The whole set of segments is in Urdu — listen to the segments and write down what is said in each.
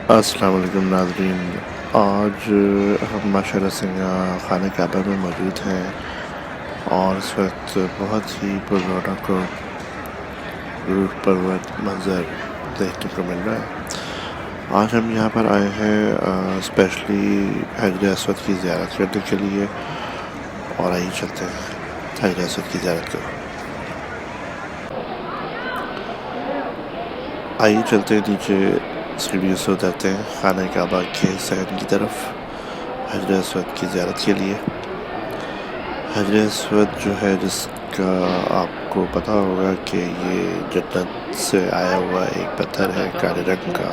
السلام علیکم ناظرین. آج ہم ماشاءاللہ سے یہاں خانہ کعبہ میں موجود ہیں اور اس وقت بہت ہی پررونق و روح پرور منظر دیکھنے کو مل رہا ہے. آج ہم یہاں پر آئے ہیں اسپیشلی حجر اسود کی زیارت کرنے کے لیے، اور آئیے چلتے ہیں حجر اسود کی زیارت کریں. آئیے چلتے ہیں نیچے سیڑھیوں سے اترتے ہیں خانہ کعبہ کے صحن کی طرف حجر اسود کی زیارت کے لیے. حجر اسود جو ہے، جس کا آپ کو پتہ ہوگا کہ یہ جنت سے آیا ہوا ایک پتھر ہے کالے رنگ کا،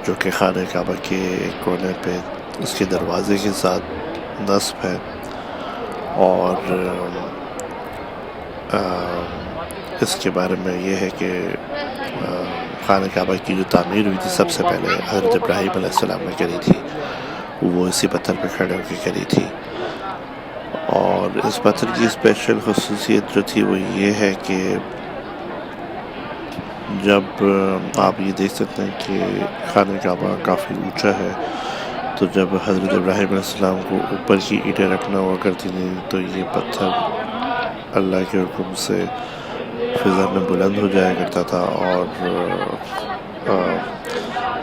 جو کہ خانہ کعبہ کے کونے پہ اس کے دروازے کے ساتھ نصب ہے. اور اس کے بارے میں یہ ہے کہ خانہ کعبہ کی جو تعمیر ہوئی تھی سب سے پہلے حضرت ابراہیم علیہ السلام نے کری تھی. وہ اسی پتھر پہ کھڑے ہو کے کری تھی. اور اس پتھر کی اسپیشل خصوصیت جو تھی وہ یہ ہے کہ جب آپ یہ دیکھ سکتے ہیں کہ خانہ کعبہ کافی اونچا ہے، تو جب حضرت ابراہیم علیہ السلام کو اوپر کی اینٹیں رکھنا ہوا کرتی تھیں تو یہ پتھر اللہ کے حکم سے فضا میں بلند ہو جایا کرتا تھا، اور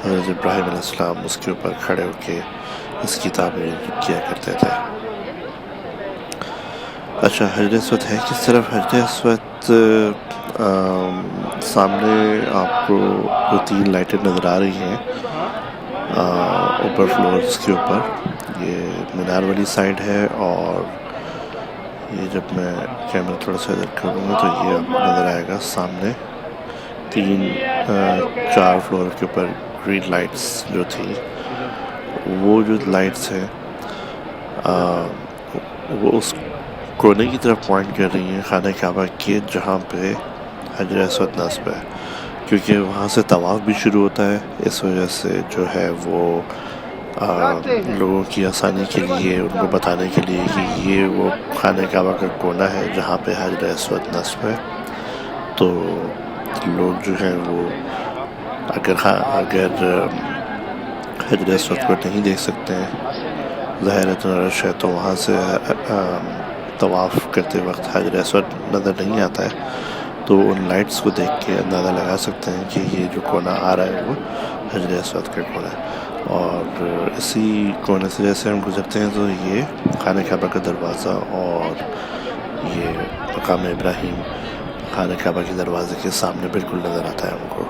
حضرت ابراہیم علیہ السلام اس کے اوپر کھڑے ہو کے اس کی تعمیر کیا کرتے تھے. اچھا، حجر اسود ہے کس طرف؟ حجر اسود سامنے آپ کو دو تین لائٹیں نظر آ رہی ہیں اوپر فلورز کے اوپر. یہ مینار والی سائڈ ہے، اور یہ جب میں کیمرہ تھوڑا سا ادھر کروں گا تو یہ آپ کو نظر آئے گا سامنے چار فلور کے اوپر گرین لائٹس جو تھی. وہ جو لائٹس ہیں وہ اس کونے کی طرف پوائنٹ کر رہی ہیں خانہ کعبہ کے جہاں پہ حجر اسود نصب ہے، کیونکہ وہاں سے طواف بھی شروع ہوتا ہے. اس وجہ سے جو ہے وہ لوگوں کی آسانی کے لیے ان کو بتانے کے لیے کہ یہ وہ خانہ کعبہ کا کونا ہے جہاں پہ حجر اسود نصب ہے. تو لوگ جو ہیں وہ اگر حجر اسود کو نہیں دیکھ سکتے ہیں، ظاہر رش ہے تو وہاں سے طواف کرتے وقت حجر اسود نظر نہیں آتا ہے، تو ان لائٹس کو دیکھ کے اندازہ لگا سکتے ہیں کہ یہ جو کونا آ رہا ہے وہ حجر اسود کا کونا ہے. اور اسی کونے سے جیسے ہم گزرتے ہیں تو یہ خانہ کعبہ کا دروازہ اور یہ مقام ابراہیم خانہ کعبہ کے دروازے کے سامنے بالکل نظر آتا ہے ہم کو.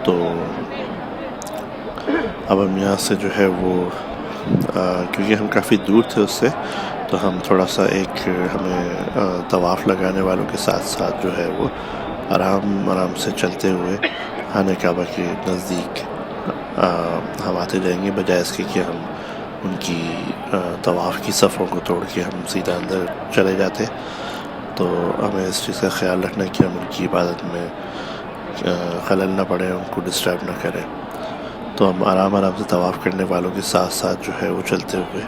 تو اب ہم یہاں سے جو ہے وہ کیونکہ ہم کافی دور تھے اس سے، تو ہم تھوڑا سا ہمیں طواف لگانے والوں کے ساتھ ساتھ جو ہے وہ آرام سے چلتے ہوئے خانہ کعبہ کے نزدیک ہم آتے جائیں گے، بجائے اس کے کہ ہم ان کی طواف کی صفوں کو توڑ کے ہم سیدھا اندر چلے جاتے. تو ہمیں اس چیز کا خیال رکھنا ہے کہ ہم ان کی عبادت میں خلل نہ پڑے، ان کو ڈسٹرب نہ کریں. تو ہم آرام سے طواف کرنے والوں کے ساتھ ساتھ جو ہے وہ چلتے ہوئے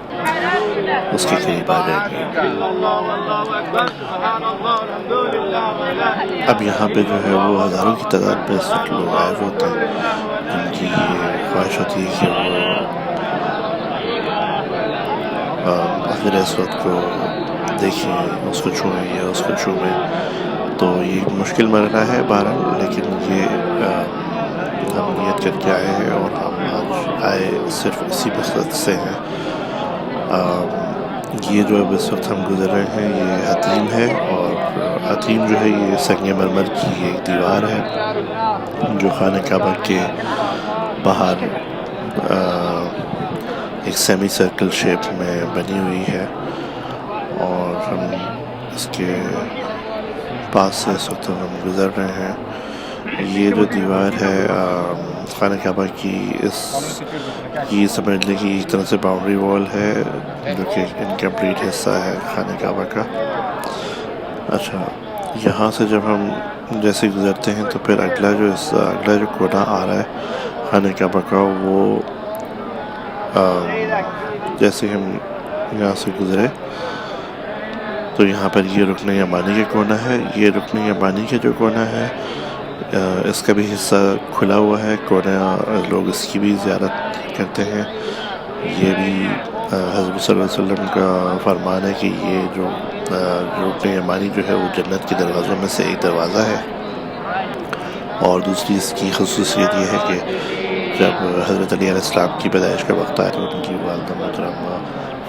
اس کے قریب آ جائیں گے. اب یہاں پہ جو ہے وہ ہزاروں کی تعداد میں اس وقت لوگ آئے ہوتے ہیں جن کی خواہش ہوتی ہے کہ وہ حجر اسود کو دیکھیں، اس کو چھوئیں یا اس کو چھوئیں. تو یہ ایک مشکل مرحلہ ہے بہرحال، لیکن یہ ہم نیت کر کے آئے ہیں اور ہم آج آئے صرف اسی مقصد سے ہیں. یہ جو اب اس وقت ہم گزر رہے ہیں یہ حتیم ہے، اور حتیم جو ہے یہ سنگ مرمر کی ایک دیوار ہے جو خانہ کعبہ کے باہر ایک سیمی سرکل شیپ میں بنی ہوئی ہے. اور ہم اس کے پاس سے اس وقت ہم گزر رہے ہیں. یہ جو دیوار ہے خانہ کعبہ کی یہ سمجھ لیں کہ ایک طرح سے باؤنڈری وال ہے جو کہ انکمپلیٹ حصہ ہے خانہ کعبہ کا. اچھا، یہاں سے جب ہم جیسے گزرتے ہیں تو پھر اگلا جو کونا آ رہا ہے خانہ کعبہ کا، وہ جیسے ہم یہاں سے گزرے تو یہاں پر یہ رکن یمانی کا کونا ہے. یہ رکن یمانی کا جو کونا ہے اس کا بھی حصہ کھلا ہوا ہے، کونا لوگ اس کی بھی زیارت کرتے ہیں۔ یہ بھی حضرت صلی اللہ علیہ وسلم کا فرمان ہے کہ یہ جو رکن یمانی جو ہے وہ جنت کے دروازوں میں سے ایک دروازہ ہے۔ اور دوسری اس کی خصوصیت یہ ہے کہ جب حضرت علی علیہ السلام کی پیدائش کا وقت آیا تو ان کی والدہ محترمہ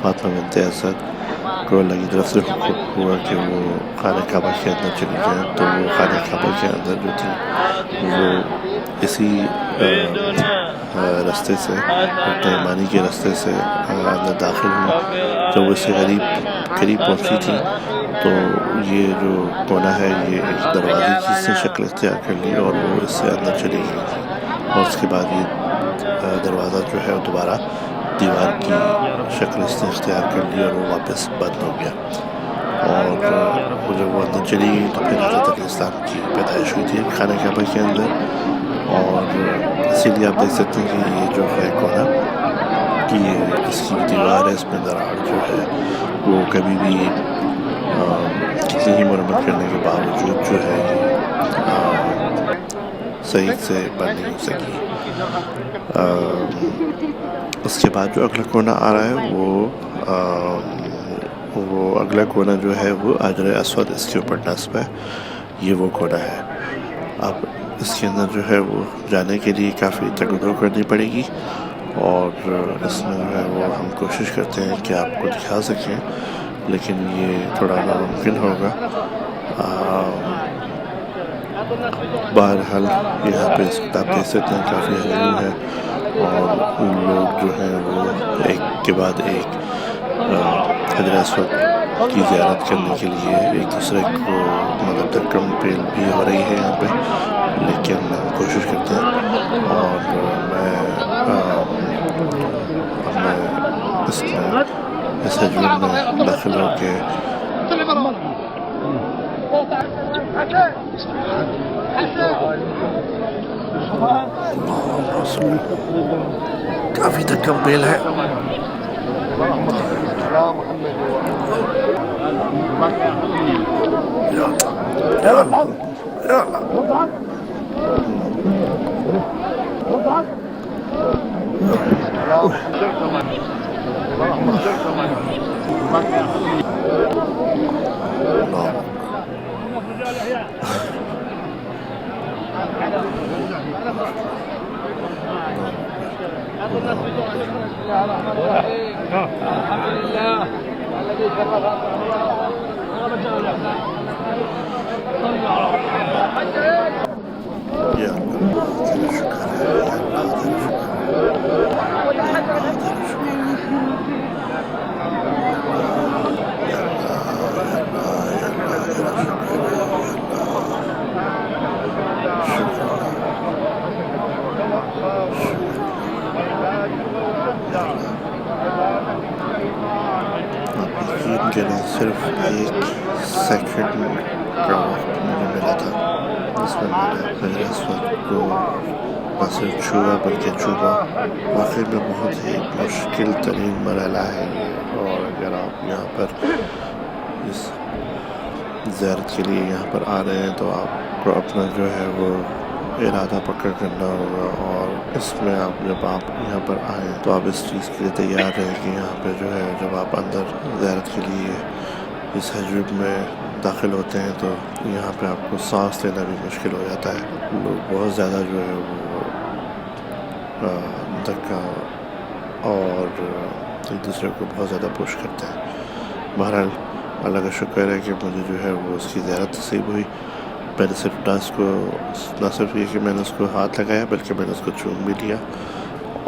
فاطمہ بنت اسد کو اللہ کی طرف سے حکم ہوا کہ وہ خانہ کعبہ کے اندر چلی جائیں، تو وہ خانہ کعبہ کے اندر جو تھی وہ اسی راستے سے، رکن یمانی کے راستے سے اندر داخل ہوئی۔ جب وہ اس سے قریب پہنچی تھی تو یہ جو کونا ہے یہ ایک دروازے کی سے شکل اختیار کر لی اور وہ اس سے اندر چلی گئی تھی، اور اس کے بعد یہ دروازہ جو ہے دوبارہ دیوار کی شکل اس نے اختیار کر لی اور وہ واپس بند ہو گیا۔ اور جب وہ اندر چلی گئی تو پھر حضرت علیہ السلام کی پیدائش ہوئی تھی خانہ کعبہ کے اندر۔ اور اسی لیے آپ دیکھ سکتے ہیں کہ یہ جو ہے کونا کہ یہ اس کی دیوار ہے، اس میں دراڑ جو ہے وہ کبھی بھی کتنی ہی مرمت کرنے کے باوجود جو ہے یہ صحیح سے بند نہیں ہو سکی۔ اس کے بعد جو اگلا کونا آ رہا ہے وہ اگلا کونا جو ہے وہ حجر اسود اس کے اوپر نصب ہے، یہ وہ کونا ہے۔ اب اس کے اندر جو ہے وہ جانے کے لیے کافی تگدو کرنی پڑے گی، اور اس میں جو ہے وہ ہم کوشش کرتے ہیں کہ آپ کو دکھا سکیں، لیکن یہ تھوڑا ناممکن ہوگا۔ بہرحال یہاں پہ اس کتاب دیکھ سکتے ہیں کافی ہجوم ہے، اور لوگ جو ہیں وہ ایک کے بعد ایک حجر اسود کی زیارت کرنے کے لیے ایک دوسرے کو مدد تکرم پیل بھی ہو رہی ہے یہاں پہ، لیکن ہم کوشش کرتے ہیں۔ اور میں اس ہجوم میں داخل ہو کے کافی تکم پیل ہے۔ صرف ایک سیکنڈ کا وقت مجھے ملا تھا جس میں میں نے حجر اسود کو نہ صرف چھوا بلکہ چوبا۔ واقعی میں بہت ہی مشکل ترین مرحلہ ہے یہ، اور اگر آپ یہاں پر اس زیارت کے لیے یہاں پر آ رہے ہیں تو آپ کو اپنا جو ہے وہ ارادہ پکا کرنا ہوگا، اور اس میں جب آپ یہاں پر آئیں تو آپ اس چیز کے لیے تیار رہیں کہ یہاں پہ جو ہے جب آپ اندر زیارت کے لیے اس حجر میں داخل ہوتے ہیں تو یہاں پہ آپ کو سانس لینا بھی مشکل ہو جاتا ہے۔ لوگ بہت زیادہ جو ہے وہ دھکا اور ایک دوسرے کو بہت زیادہ پوش کرتے ہیں۔ بہرحال اللہ کا شکر ہے کہ مجھے جو ہے وہ اس کی زیارت نصیب ہوئی۔ میں نے صرف نہ صرف یہ کہ میں نے اس کو ہاتھ لگایا بلکہ میں نے اس کو چوم بھی لیا،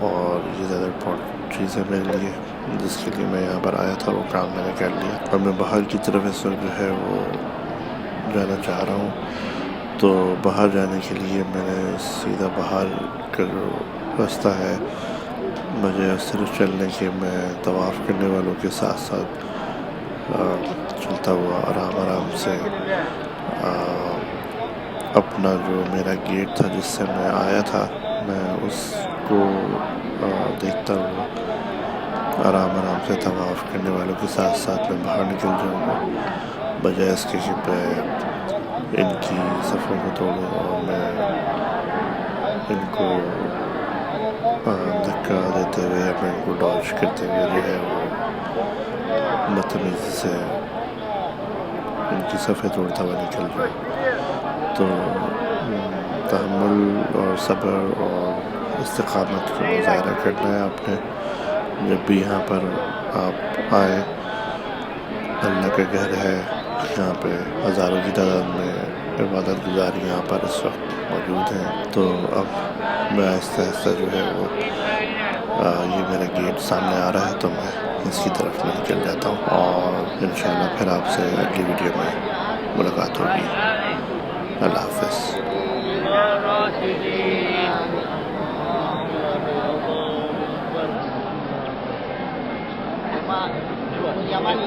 اور یہ زیادہ امپورٹنٹ چیز ہے میرے لیے جس کے لیے میں یہاں پر آیا تھا، وہ کام میں نے کر لیا۔ اور میں باہر کی طرف اس وقت جو ہے وہ جانا چاہ رہا ہوں، تو باہر جانے کے لیے میں نے سیدھا باہر کا جو راستہ ہے بجائے صرف چلنے کے میں طواف کرنے والوں کے ساتھ ساتھ چلتا ہوا آرام سے اپنا جو میرا گیٹ تھا جس سے میں آیا تھا میں اس کو دیکھتا ہوا آرام سے طواف کرنے والوں کے ساتھ ساتھ میں باہر نکل جاؤں گا، بجائے اس کے کہ میں ان کی صفوں کو توڑوں اور میں ان کو دھکا دیتے ہوئے یا میں ان کو ڈاج کرتے ہوئے جو ہے وہ بدتمیزی سے ان کی صفیں توڑتا ہوا نکل جاؤں. تو تحمل اور صبر اور استقامت کا مظاہرہ کرنا ہے آپ نے جب بھی یہاں پر آپ آئے. اللہ کا گھر ہے, یہاں پہ ہزاروں کی تعداد میں عبادت گزار یہاں پر اس وقت موجود ہیں. تو اب میں آہستہ آہستہ جو ہے وہ یہ میرا گیٹ سامنے آ رہا ہے تو میں اس کی طرف میں نکل جاتا ہوں اور انشاءاللہ پھر آپ سے اگلی ویڈیو میں ملاقات ہوگی. اللہ حافظ. Yamani.